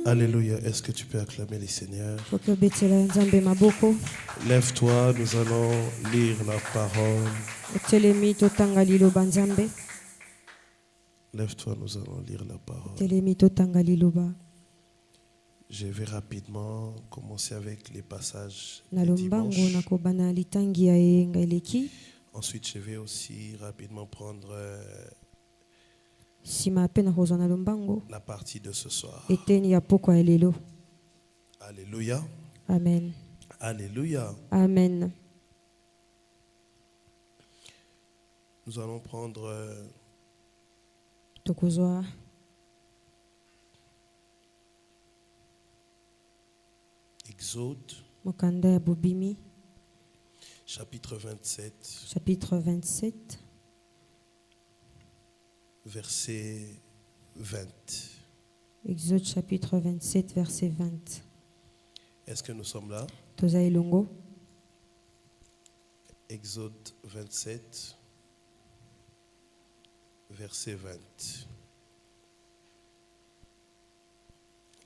Alléluia. Est-ce que tu peux acclamer les seigneurs? Lève-toi, nous allons lire la parole. Lève-toi, nous allons lire la parole. Je vais rapidement commencer avec les passages du dimanche. Ensuite, je vais aussi rapidement prendre la partie de ce soir. Alléluia. Amen. Alléluia. Amen. Nous allons prendre Exode, chapitre 27, verset 20. Exode chapitre 27, verset 20. Est-ce que nous sommes là? Exode 27, verset 20.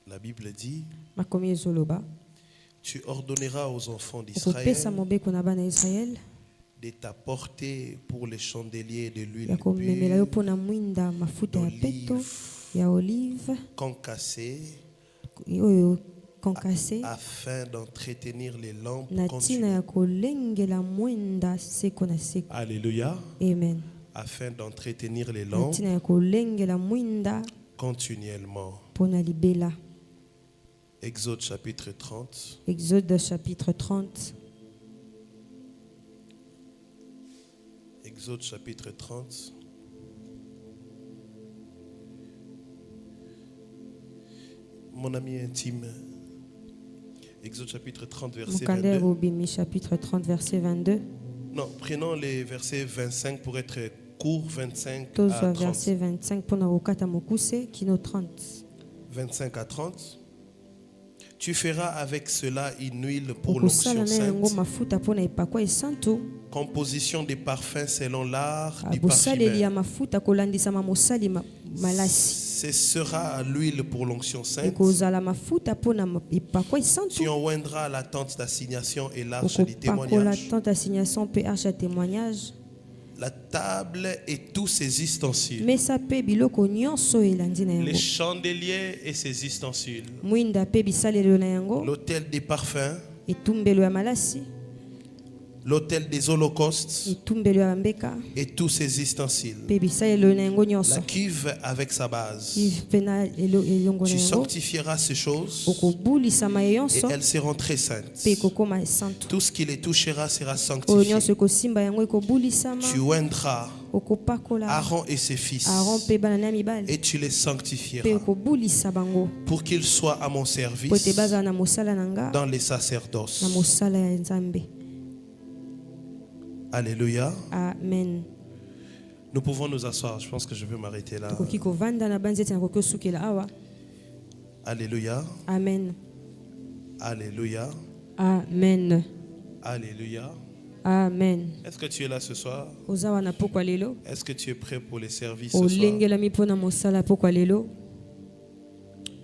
La Bible dit: tu ordonneras aux enfants d'Israël de t'apporter pour les chandeliers de l'huile d'olive concassée afin d'entretenir les lampes Alléluia. Amen. Afin d'entretenir les lampes continuellement. Exode chapitre 30. Exode chapitre 30. Exode chapitre 30. Mon ami intime. Exode chapitre 30, verset 22. Chapitre 30, verset 22. Non, prenons les versets 25 pour être court, 25 à 30. Verset 25 pour 30. 25 à 30. Tu feras avec cela une huile pour l'onction sainte, composition des parfums selon l'art du parfumeur. Ce sera l'huile pour l'onction sainte. Tu en oindras la tente d'assignation et l'arche du témoignage, la table et tous ses ustensiles, les chandeliers et ses ustensiles, l'autel des parfums, l'autel des holocaustes et tous ses ustensiles, la cuve avec sa base. Tu sanctifieras ces choses et elles seront très saintes. Tout ce qui les touchera sera sanctifié. Tu oindras Aaron et ses fils et tu les sanctifieras pour qu'ils soient à mon service dans les sacerdoces. Alléluia. Amen. Nous pouvons nous asseoir. Je pense que je vais m'arrêter là. Alléluia. Amen. Alléluia. Amen. Alléluia. Amen. Est-ce que tu es là ce soir? Est-ce que tu es prêt pour les services ce soir?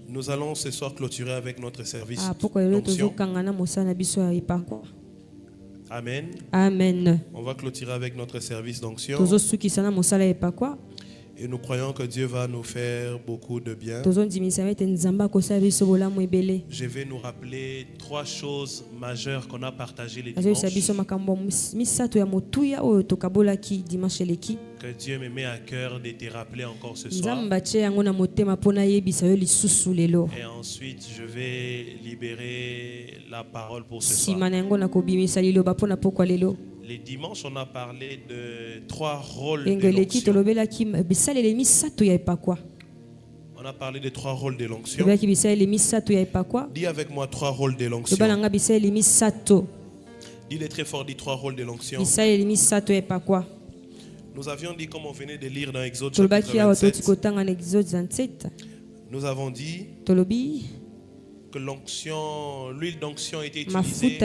Nous allons ce soir clôturer avec notre service d'onction. Amen. Amen. On va clôturer avec notre service d'onction. Et nous croyons que Dieu va nous faire beaucoup de bien. Je vais nous rappeler 3 choses majeures qu'on a partagées les dimanches. Que Dieu me met à cœur de te rappeler encore ce soir. Et ensuite, je vais libérer la parole pour ce soir. Les dimanches, on a parlé de 3 rôles de l'onction. On a parlé de 3 rôles de l'onction. Dis avec moi 3 rôles de l'onction. Dis-le très fort, dis 3 rôles de l'onction. Nous avions dit, comme on venait de lire dans Exode chapitre 27, nous avons dit que l'huile d'onction était utilisée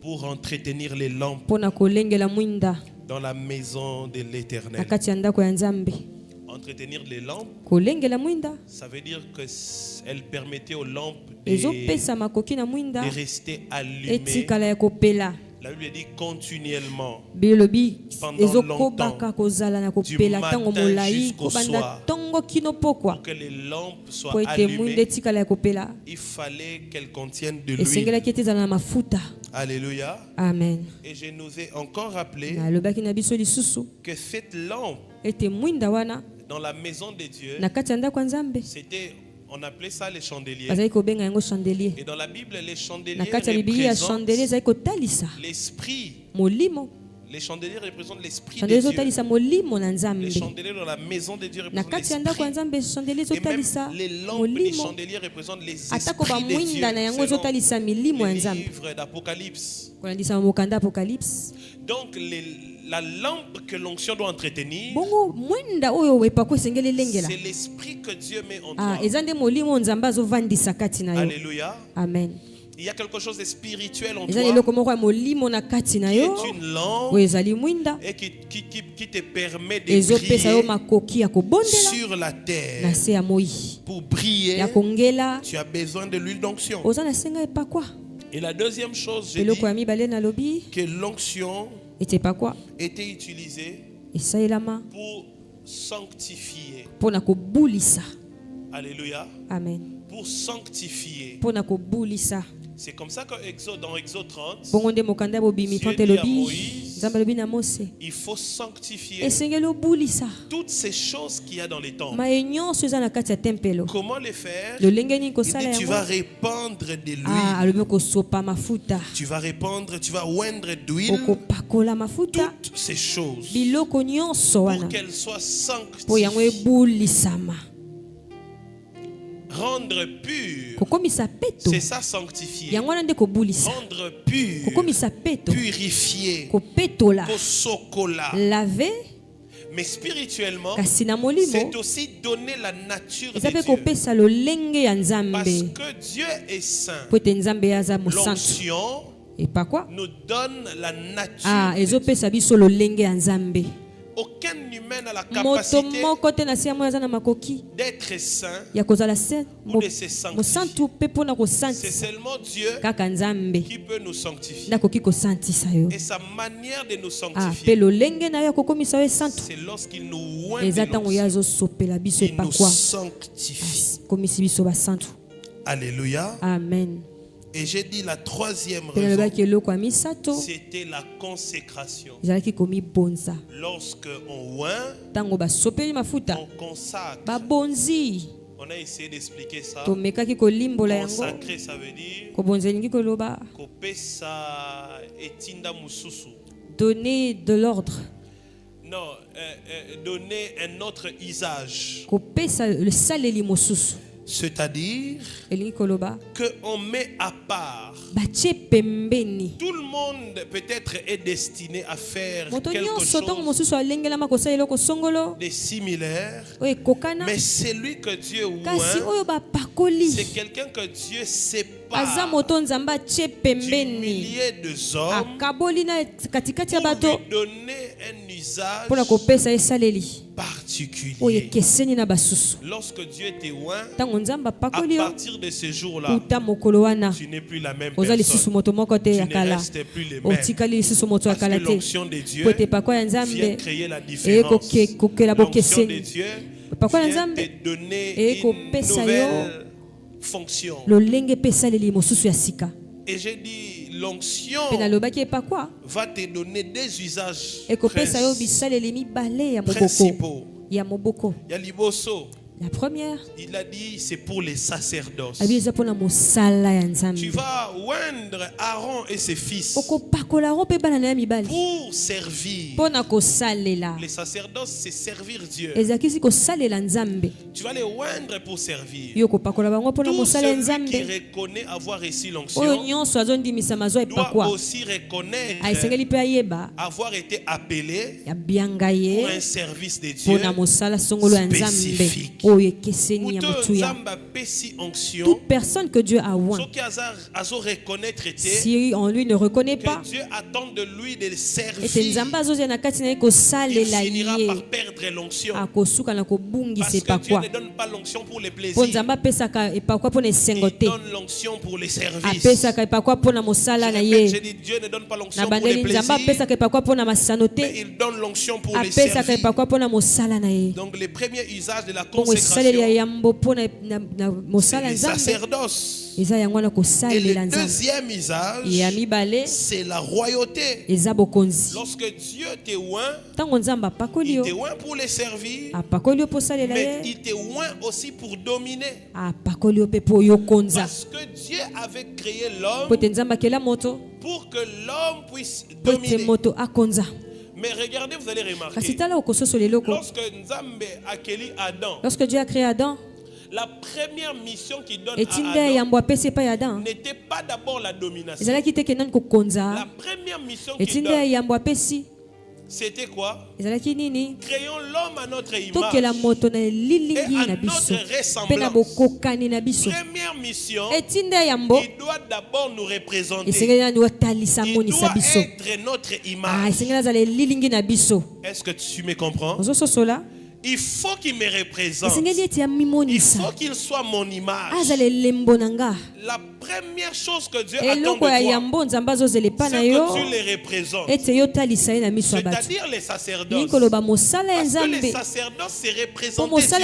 pour entretenir les lampes dans la maison de l'Éternel. Entretenir les lampes, ça veut dire qu'elle permettait aux lampes de rester allumées. La Bible dit continuellement, pendant longtemps, du matin jusqu'au soir. Pour que les lampes soient allumées, il fallait qu'elles contiennent de l'huile. Alléluia. Amen. Et je nous ai encore rappelé que cette lampe dans la maison de Dieu, c'était, on appelait ça les chandeliers. Et dans la Bible, les chandeliers représentent l'esprit. Les chandeliers représentent l'esprit de Dieu. Les chandeliers dans la maison de Dieu représentent l'esprit. Et même les lampes, les chandeliers représentent les esprits de Dieu. Selon le livre d'Apocalypse. Donc la lampe que l'onction doit entretenir, c'est l'esprit que Dieu met en toi. Alléluia. Amen. Il y a quelque chose de spirituel en toi qui est une lampe et qui te permet de briller sur la terre. Pour briller, tu as besoin de l'huile d'onction. Et la deuxième chose, j'ai dit que l'onction était utilisée pour sanctifier. Alléluia. Amen. Pour sanctifier. C'est comme ça que dans Exode 30, Dieu dit à Moïse, il faut sanctifier toutes ces choses qu'il y a dans les temples. Comment les faire? Il dit, tu vas répandre de l'huile. Tu vas répandre, tu vas oindre d'huile toutes ces choses pour qu'elles soient sanctifiées. Rendre pur, c'est ça sanctifier. Rendre pur, purifier, laver. Mais spirituellement, c'est aussi donner la nature de Dieu. Parce que Dieu est saint. L'onction nous donne la nature de Dieu. Aucun humain n'a la capacité d'être saint ou de se sanctifier. C'est seulement Dieu qui peut nous sanctifier. Et sa manière de nous sanctifier, c'est lorsqu'il nous oint de l'onction. Il nous sanctifie. Alléluia. Amen. Et j'ai dit la troisième raison, c'était la consécration. Lorsque on oint, on consacre. On a essayé d'expliquer ça. Consacrer, ça veut dire donner de l'ordre. Non, donner un autre usage. C'est-à-dire qu'on met à part. Tout le monde peut-être est destiné à faire quelque chose de similaire, mais celui que Dieu oint, c'est quelqu'un que Dieu sépare du millier de hommes pour lui donner un usage particulier. Lorsque Dieu te oint, à partir de ce jour-là, tu n'es plus la même personne. Tu ne restes plus les mêmes. Parce que l'onction de Dieu vient créer la différence. L'onction de Dieu vient te donner une nouvelle fonction. Et j'ai dit, l'onction va te donner des usages principaux. Il y a l'iboso. La première, il a dit, c'est pour les sacerdoces. Tu vas oindre Aaron et ses fils pour servir. Les sacerdoces, c'est servir Dieu. Tu vas les oindre pour servir. Tout celui qui reconnaît avoir reçu l'onction doit aussi reconnaître avoir été appelé pour un service de Dieu spécifique. Toute personne que Dieu a oint, si on lui ne reconnaît pas, Dieu attend de lui de le servir. Il finira par perdre l'onction. Parce que Dieu ne donne pas l'onction pour les plaisirs. Il donne l'onction pour les services. Je dis Dieu ne donne pas l'onction pour les plaisirs, mais il donne l'onction pour les services. Donc le premier usage de la consécration, c'est le sacerdoce. Et le deuxième usage, c'est la royauté. Lorsque Dieu te oint, il te oint pour les servir, mais il te oint aussi pour dominer. Parce que Dieu avait créé l'homme pour que l'homme puisse dominer. Mais regardez, vous allez remarquer, lorsque Dieu a créé Adam, la première mission qu'il donne à Adam n'était pas d'abord la domination. La première mission qu'il donne, c'était quoi? Créons l'homme à notre image et à notre ressemblance. Première mission, il doit d'abord nous représenter. Il doit être notre image. Est-ce que tu me comprends? Il faut qu'il me représente. Il faut qu'il soit mon image. La première chose que Dieu attend de toi, c'est que tu les représentes. C'est-à-dire les sacerdoces. Parce que les sacerdoces, c'est représenter Dieu.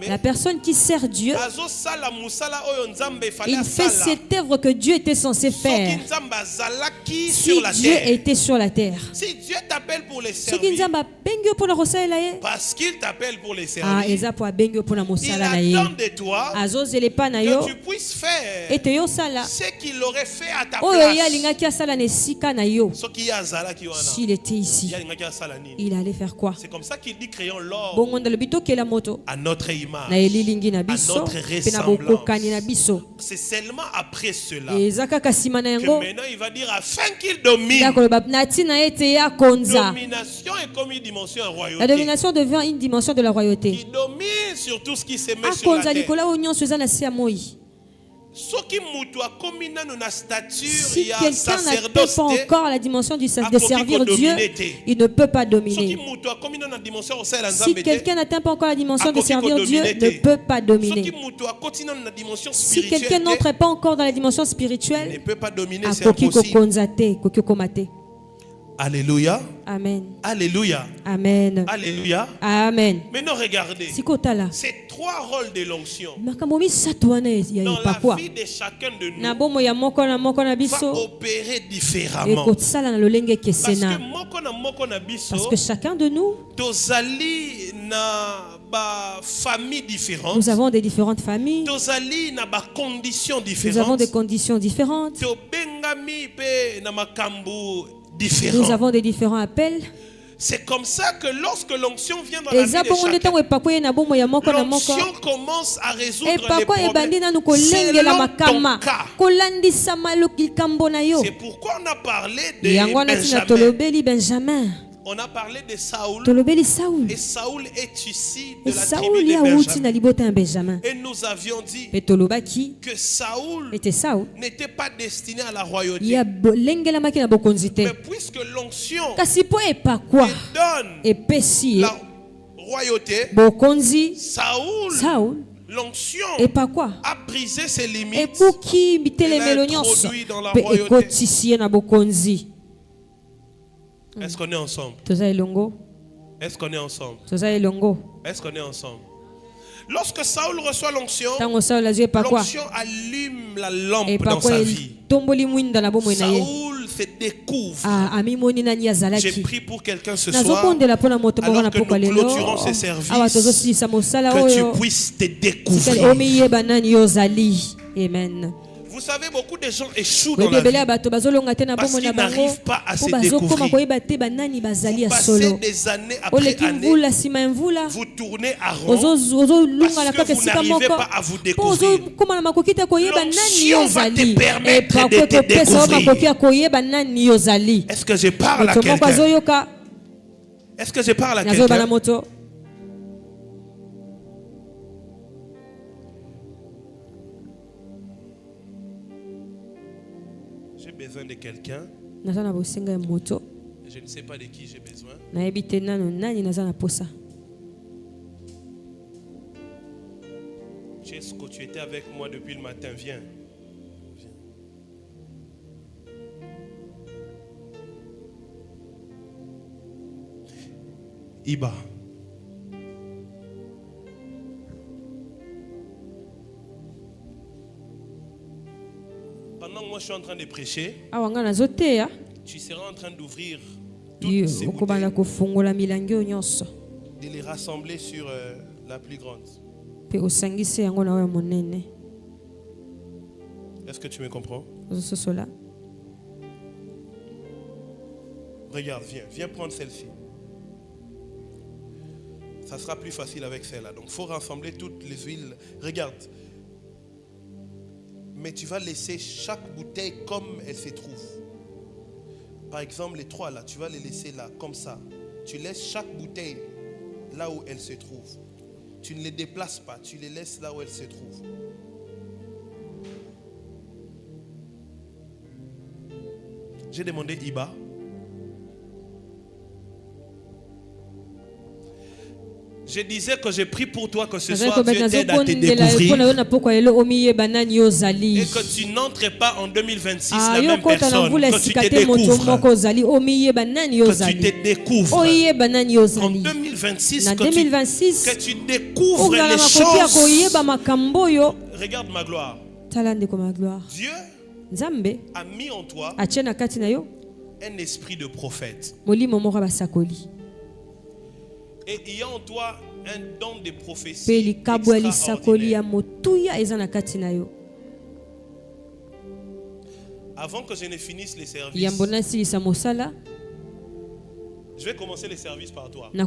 La personne qui sert Dieu, il fait cette œuvre que Dieu était censé faire. Si Dieu était sur la terre, si Dieu t'appelle pour les servir, parce qu'il t'appelle pour les servir, il attend de toi que tu puisses faire ce qu'il aurait fait à ta place. S'il était ici, il allait faire quoi? C'est comme ça qu'il dit créons l'homme à notre image, à notre ressemblance. C'est seulement après cela que maintenant il va dire afin qu'il domine. Domination est comme une dimension en royauté. La domination devient une dimension de la royauté. Qui domine sur tout ce qui se met sur la terre. Si quelqu'un n'atteint pas encore la dimension de servir Dieu, il ne peut pas dominer. Si quelqu'un n'atteint pas encore la dimension de servir Dieu, ne peut pas dominer. Si quelqu'un n'entre pas encore dans la dimension spirituelle, il ne peut pas dominer, c'est impossible. Alléluia. Amen. Alléluia. Amen. Alléluia. Amen. Maintenant regardez. Ces trois rôles de l'onction dans la vie de chacun de nous va opérer différemment. Parce que chacun de nous, nous avons des différentes familles. Nous avons des conditions différentes. Nous avons des différents appels. C'est comme ça que lorsque l'onction vient dans la vie de chacun, l'onction commence à résoudre les problèmes selon ton cas. C'est pourquoi on a parlé de Benjamin. On a parlé de Saoul. Et Saoul est issu de la tribu de Benjamin. Et nous avions dit que Saoul n'était pas destiné à la royauté. Mais puisque l'onction donne la royauté, Saoul, l'onction a brisé ses limites et l'a introduit dans la royauté. Est-ce qu'on est ensemble? Est-ce qu'on est ensemble? Est-ce qu'on est ensemble? Lorsque Saoul reçoit l'onction, l'onction allume la lampe dans sa vie. Saoul se découvre. J'ai prié pour quelqu'un ce soir, alors que nous clôturons ces services, que tu puisses te découvrir. Amen. Vous savez, beaucoup de gens échouent dans la vie parce qu'ils n'arrivent pas à se découvrir. Vous passez des années après années, vous tournez à rond parce que vous n'arrivez pas à vous découvrir. L'onction va te permettre de te découvrir. Est-ce que je parle à quelqu'un? Est-ce que je parle à quelqu'un? J'ai besoin de quelqu'un. Je ne sais pas de qui j'ai besoin. Chesco, tu étais avec moi depuis le matin. Viens. Iba. Pendant que moi je suis en train de prêcher, tu seras en train d'ouvrir toutes ces bouteilles, de les rassembler sur la plus grande. Est-ce que tu me comprends? Regarde, viens prendre celle-ci. Ça sera plus facile avec celle-là. Donc, il faut rassembler toutes les huiles. Regarde. Mais tu vas laisser chaque bouteille comme elle se trouve. Par exemple, les 3 là, tu vas les laisser là, comme ça. Tu laisses chaque bouteille là où elle se trouve. Tu ne les déplaces pas, tu les laisses là où elle se trouve. J'ai demandé Iba. Je disais que j'ai pris pour toi que ce soir Dieu t'aide à te découvrir et que tu n'entres pas en 2026 la même personne, que tu te découvres, que tu te découvres en 2026, que tu découvres les choses. Regarde ma gloire. Dieu a mis en toi un esprit de prophète. Et il y a en toi un don de prophétie extraordinaire. Avant que je ne finisse les services, je vais commencer les services par toi. Et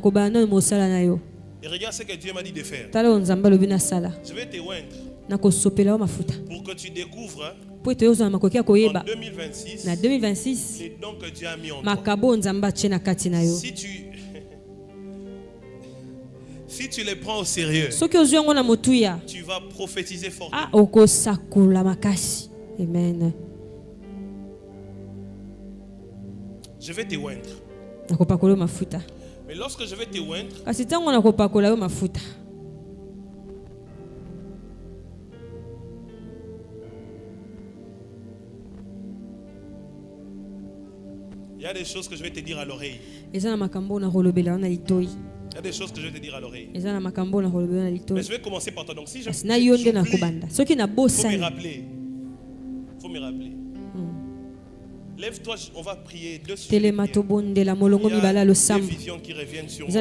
regarde ce que Dieu m'a dit de faire. Je vais te oindre pour que tu découvres en 2026 les dons que Dieu a mis en toi. Si tu les prends au sérieux, tu vas prophétiser fortement. Amen. Je vais te oindre. Mais lorsque je vais te oindre, il y a des choses que je vais te dire à l'oreille. Il y a des choses que je vais te dire à l'oreille. Mais je vais commencer par toi. Donc si je faut me rappeler. Faut me rappeler. Lève-toi, on va prier de suite. Il y a des visions qui reviennent sur moi.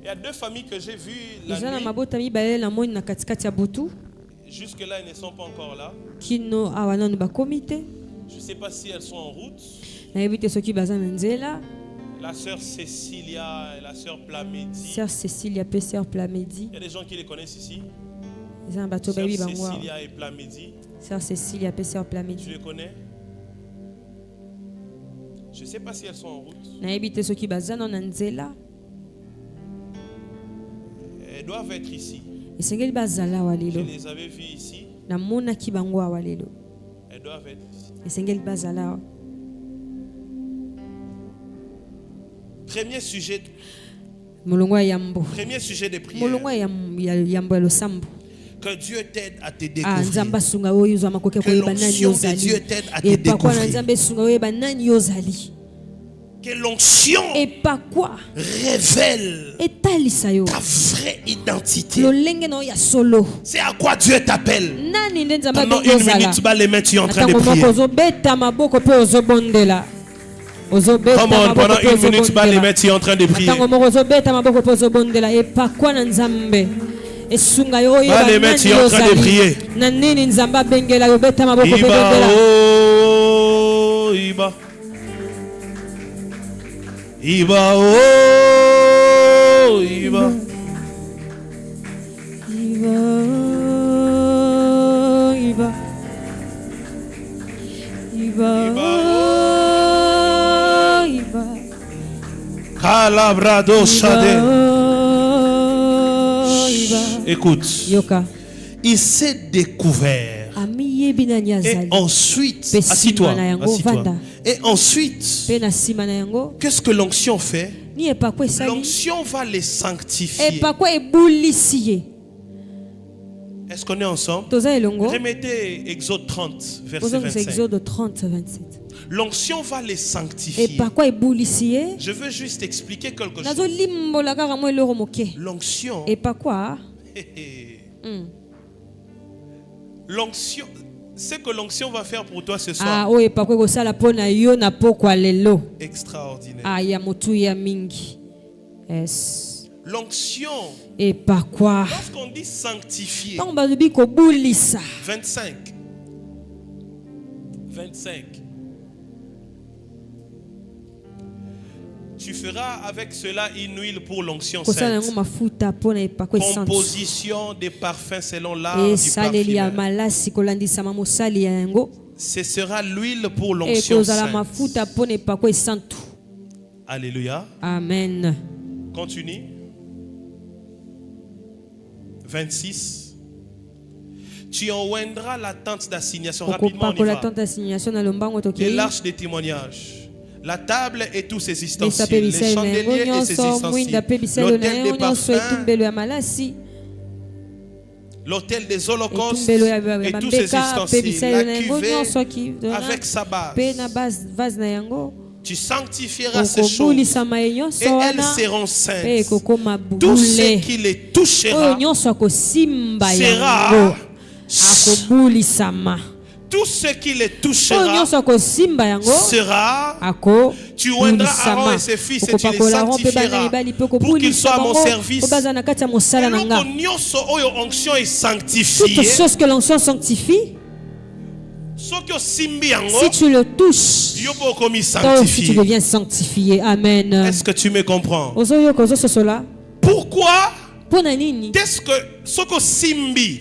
Il y a 2 familles que j'ai vues la nuit. Jusque-là, elles ne sont pas encore là. Je ne sais pas si elles sont en route. La sœur Cécilia et la sœur Plamedi. Il y a des gens qui les connaissent ici. Sœur Cécilia et Plamedi. Tu les connais? Je ne sais pas si elles sont en route. Elles doivent être ici. Je les avais vues ici. Elles doivent être ici. Premier sujet de prière. Que Dieu t'aide à te découvrir. Que l'onction de Dieu t'aide à te découvrir. Que l'onction révèle ta vraie identité. C'est à quoi Dieu t'appelle. Pendant 1 minute, bas les mains, tu es en train de prier. Pendant 1 minute, bas les mains, tu es en train de prier. Bas les mains, tu es en train de prier. Iba, Iba, oh, Iba. Iba, Iba, Iba. Écoute, il s'est découvert. Et ensuite, assis-toi. Et ensuite, qu'est-ce que l'onction fait? L'onction va les sanctifier. Est-ce qu'on est ensemble? Remettez Exode 30, verset 25. L'onction va les sanctifier. Je veux juste expliquer quelque chose. L'onction. L'onction. Ce que l'onction va faire pour toi ce soir. Extraordinaire. L'onction. Lorsqu'on dit sanctifier. 25. Tu feras avec cela une huile pour l'onction sainte. Composition des parfums selon l'art du parfumeur. Ce sera l'huile pour l'onction sainte. Alléluia. Amen. Continue. 26. Tu oindras la tente d'assignation. Rapidement, on y va. Et l'arche des témoignages. La table et tous ses ustensiles. Les chandeliers et ses ustensiles. L'autel des parfums. L'autel des holocaustes et tous ses ustensiles. La cuvée avec sa base. Tu sanctifieras ces choses et elles seront saintes. Tout ce qui les touchera sera. Tout ce qui les touchera sera. Tu oindras Aaron et ses fils et tu les sanctifieras pour qu'ils soient à mon service. Toute chose que l'onction sanctifie, si tu le touches, tu deviens sanctifié. Amen. Est-ce que tu me comprends? Pourquoi? Qu'est-ce que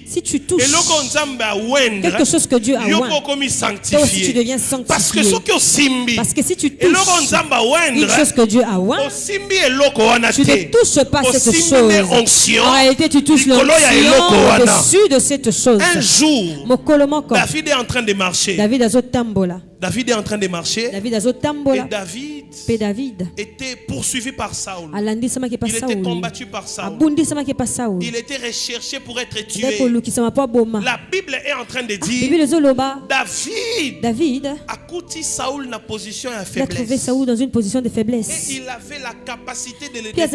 si tu touches quelque chose que Dieu a oint, toi aussi tu deviens sanctifié. Parce que si tu touches une chose que Dieu a oint, tu ne touches pas cette chose. En réalité, tu touches l'onction au-dessus de cette chose. Un jour, David est en train de marcher. David est en train de marcher. Et David était poursuivi par Saoul. Il était combattu par Saoul. Il était recherché pour être tué. La Bible est en train de dire David a couti Saoul dans position de faiblesse. Il a trouvé Saoul dans une position de faiblesse. Et il avait la capacité de le détruire.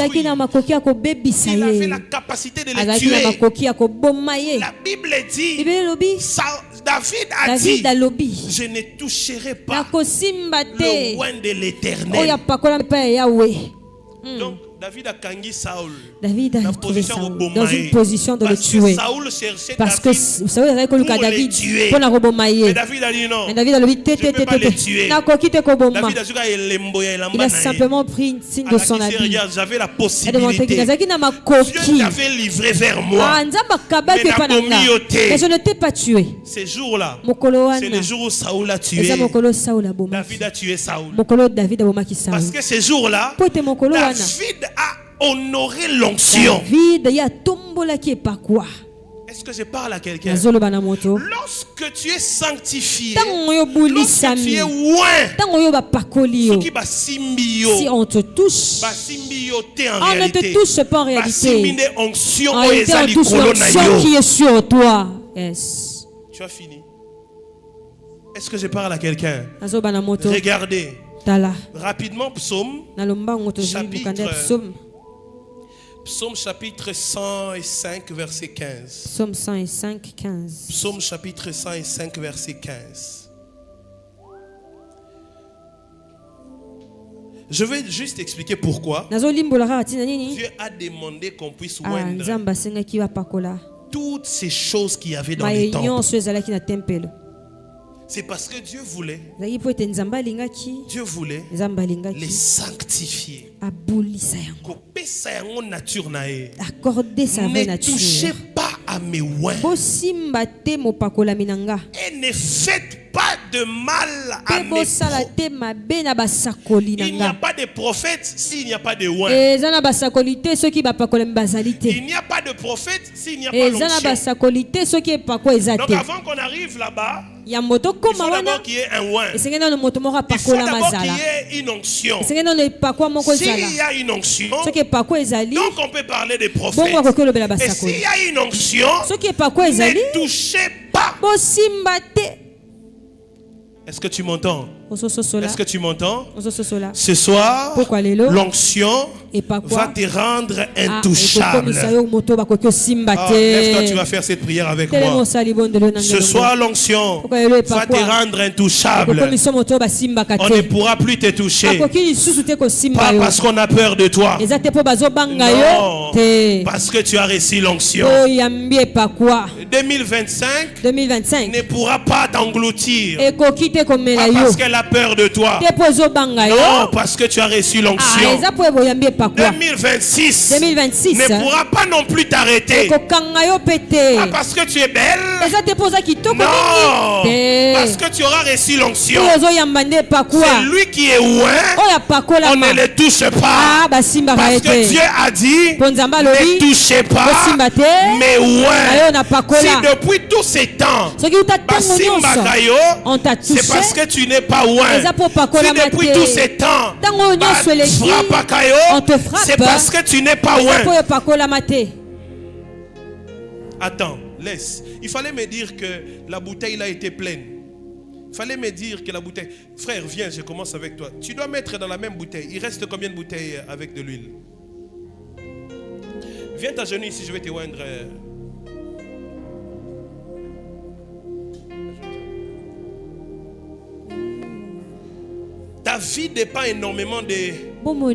Il avait la capacité de le tuer. La Bible dit David a dit je ne toucherai pas le oint de l'Éternel. Donc David a kangi Saul. David a trouvé Saul dans une position de le tuer. Parce que Saul avait connu David pour la robomailler. Mais David a dit non. Mais David a dit je ne peux pas le tuer. Il a simplement pris une signe de son habit. J'avais la possibilité. Dieu t'avait livré vers moi. Mais je ne t'ai pas tué. Ce jour-là, c'est le jour où Saul a tué. David a tué Saul. Parce que ce jour-là, David a honoré l'onction. Est-ce que je parle à quelqu'un? Lorsque tu es sanctifié, lorsque tu es oint, si on te touche, on ne te touche pas en réalité. En réalité, on touche l'onction qui est sur toi. Yes. Tu as fini. Est-ce que je parle à quelqu'un? Regardez. Rapidement, Psaume chapitre 105, verset 15. Psaume 105, 15. Psaume chapitre 105, verset 15. Je vais juste expliquer pourquoi Dieu a demandé qu'on puisse oindre toutes ces choses qu'il y avait dans les temples. C'est parce que Dieu voulait les sanctifier. Ne touchez pas à mes oins. Et ne faites pas de mal à mes prophètes. Il n'y a pas de prophète s'il n'y a pas de oint. Il n'y a pas de prophète s'il n'y a pas l'onction. Donc avant qu'on arrive là-bas, il faut d'abord qu'il y ait un oint. Il faut d'abord qu'il y ait une onction. S'il y a une onction, donc on peut parler des prophètes. Et s'il y a une onction, ne touchez pas. Est-ce que tu m'entends? Est-ce que tu m'entends? Ce soir, l'onction va te rendre intouchable. Lève-toi, tu vas faire cette prière avec moi. Ce soir, l'onction va te rendre intouchable. On ne pourra plus te toucher. Pas parce qu'on a peur de toi. Non, parce que tu as reçu l'onction. 2025 ne pourra pas t'engloutir. Pas parce qu'elle a peur de toi. Non, parce que tu as reçu l'onction. 2026 ne pourra pas non plus t'arrêter. Pas parce que tu es belle. Non, parce que tu auras reçu l'onction. C'est lui qui est oint. On ne le touche pas. Parce que Dieu a dit, ne touchez pas, mais oint. Si depuis tous ces temps, c'est parce que tu n'es pas oint. Si depuis tous ces temps, c'est parce que tu n'es pas oint. Attends, laisse. Il fallait me dire que la bouteille a été pleine. Il fallait me dire que la bouteille... Frère, viens, je commence avec toi. Tu dois mettre dans la même bouteille. Il reste combien de bouteilles avec de l'huile? Viens t'agenouiller ici, je vais te oindre. Ta vie dépend énormément de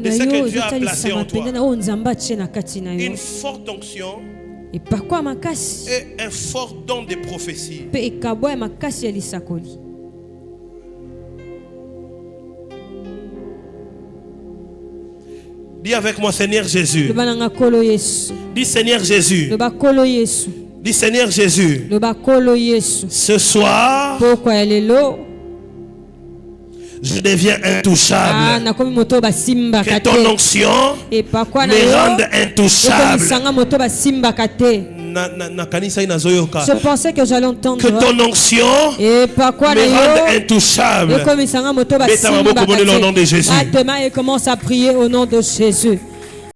ce que Dieu a placé en toi. Une forte onction et un fort don de prophétie. Dis avec moi, Seigneur Jésus. Dis Seigneur Jésus. Dis Seigneur Jésus. Ce soir, je deviens intouchable. Que ton onction me rende intouchable. Je pensais que j'allais entendre. Que ton onction me rende intouchable. Mets ta main au nom de Jésus. Et commence à prier au nom de Jésus.